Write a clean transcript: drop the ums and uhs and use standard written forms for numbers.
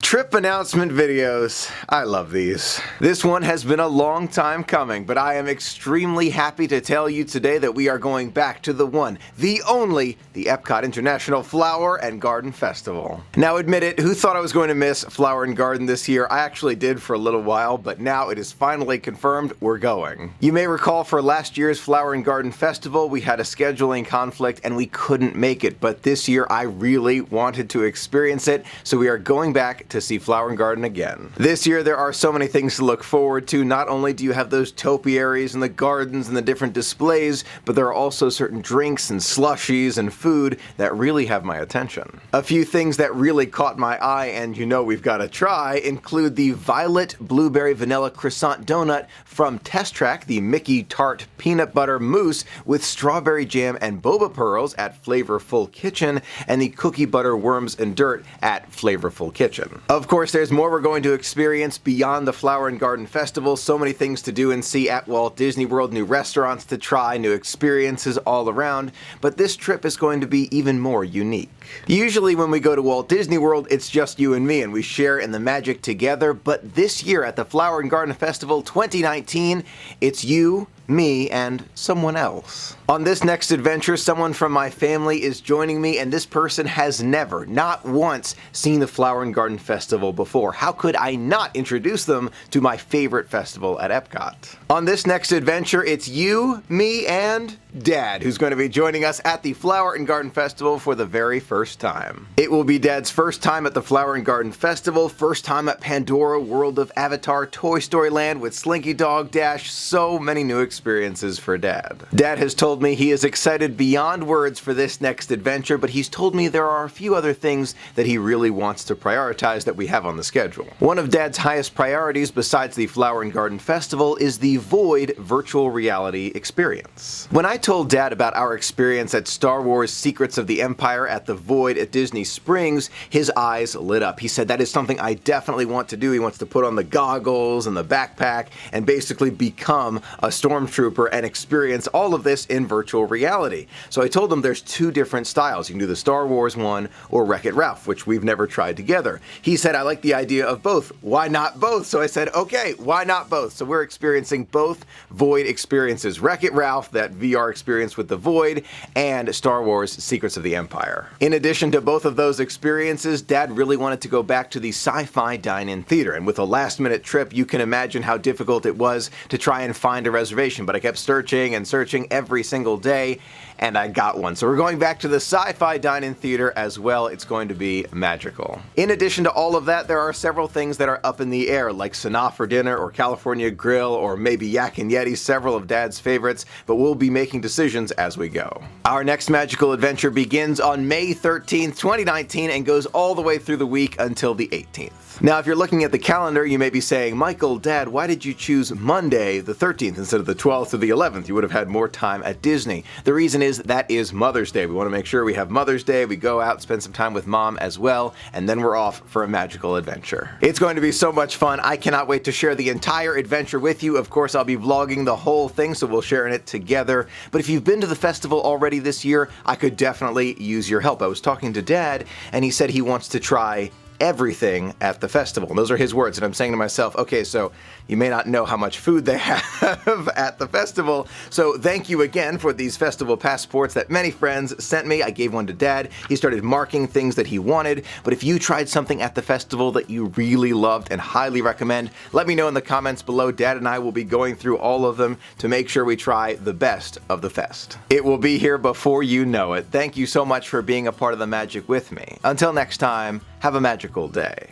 Trip announcement videos. I love these. This one has been a long time coming, but I am extremely happy to tell you today that we are going back to the one, the only, the Epcot International Flower and Garden Festival. Now admit it, who thought I was going to miss Flower and Garden this year? I actually did for a little while, but now it is finally confirmed we're going. You may recall for last year's Flower and Garden Festival, we had a scheduling conflict and we couldn't make it, but this year I really wanted to experience it, so we are going back to see Flower and Garden again. This year there are so many things to look forward to. Not only do you have those topiaries and the gardens and the different displays, but there are also certain drinks and slushies and food that really have my attention. A few things that really caught my eye and you know we've got to try include the Violet Blueberry Vanilla Croissant Donut from Test Track, the Mickey Tart Peanut Butter Mousse with Strawberry Jam and Boba Pearls at Flavorful Kitchen, and the Cookie Butter Worms and Dirt at Flavorful Kitchen. Of course, there's more we're going to experience beyond the Flower and Garden Festival. So many things to do and see at Walt Disney World, new restaurants to try, new experiences all around, but this trip is going to be even more unique. Usually when we go to Walt Disney World, it's just you and me and we share in the magic together, but this year at the Flower and Garden Festival 2019, it's you, me, and someone else. On this next adventure, someone from my family is joining me, and this person has never, not once, seen the Flower and Garden Festival before. How could I not introduce them to my favorite festival at Epcot? On this next adventure, it's you, me, and Dad, who's going to be joining us at the Flower and Garden Festival for the very first time. It will be Dad's first time at the Flower and Garden Festival, first time at Pandora, World of Avatar, Toy Story Land with Slinky Dog Dash, so many new experiences for Dad. Dad has told me he is excited beyond words for this next adventure, but he's told me there are a few other things that he really wants to prioritize that we have on the schedule. One of Dad's highest priorities besides the Flower and Garden Festival is the Void virtual reality experience. When I told Dad about our experience at Star Wars Secrets of the Empire at the Void at Disney Springs, his eyes lit up. He said that is something I definitely want to do. He wants to put on the goggles and the backpack and basically become a stormtrooper and experience all of this in virtual reality. So I told him there's two different styles. You can do the Star Wars one or Wreck-It Ralph, which we've never tried together. He said, I like the idea of both. Why not both? So I said, okay, why not both? So we're experiencing both Void experiences. Wreck-It Ralph, that VR experience with the Void, and Star Wars Secrets of the Empire. In addition to both of those experiences, Dad really wanted to go back to the Sci-Fi Dine-In Theater, and with a last-minute trip, you can imagine how difficult it was to try and find a reservation, but I kept searching and searching every single day, and I got one. So we're going back to the Sci-Fi Dine-In Theater as well. It's going to be magical. In addition to all of that, there are several things that are up in the air, like Sanaa for dinner, or California Grill, or maybe Yak and Yeti, several of Dad's favorites, but we'll be making decisions as we go. Our next magical adventure begins on May 13th, 2019, and goes all the way through the week until the 18th. Now, if you're looking at the calendar, you may be saying, Michael, Dad, why did you choose Monday the 13th instead of the 12th or the 11th? You would have had more time at Disney. The reason is that is Mother's Day. We want to make sure we have Mother's Day, we go out, spend some time with Mom as well, and then we're off for a magical adventure. It's going to be so much fun. I cannot wait to share the entire adventure with you. Of course, I'll be vlogging the whole thing, so we'll share in it together. But if you've been to the festival already this year, I could definitely use your help. I was talking to Dad, and he said he wants to try everything at the festival. And those are his words, and I'm saying to myself, okay, so you may not know how much food they have at the festival, so thank you again for these festival passports that many friends sent me. I gave one to Dad. He started marking things that he wanted, but if you tried something at the festival that you really loved and highly recommend, let me know in the comments below. Dad and I will be going through all of them to make sure we try the best of the fest. It will be here before you know it. Thank you so much for being a part of the magic with me. Until next time, have a magical day.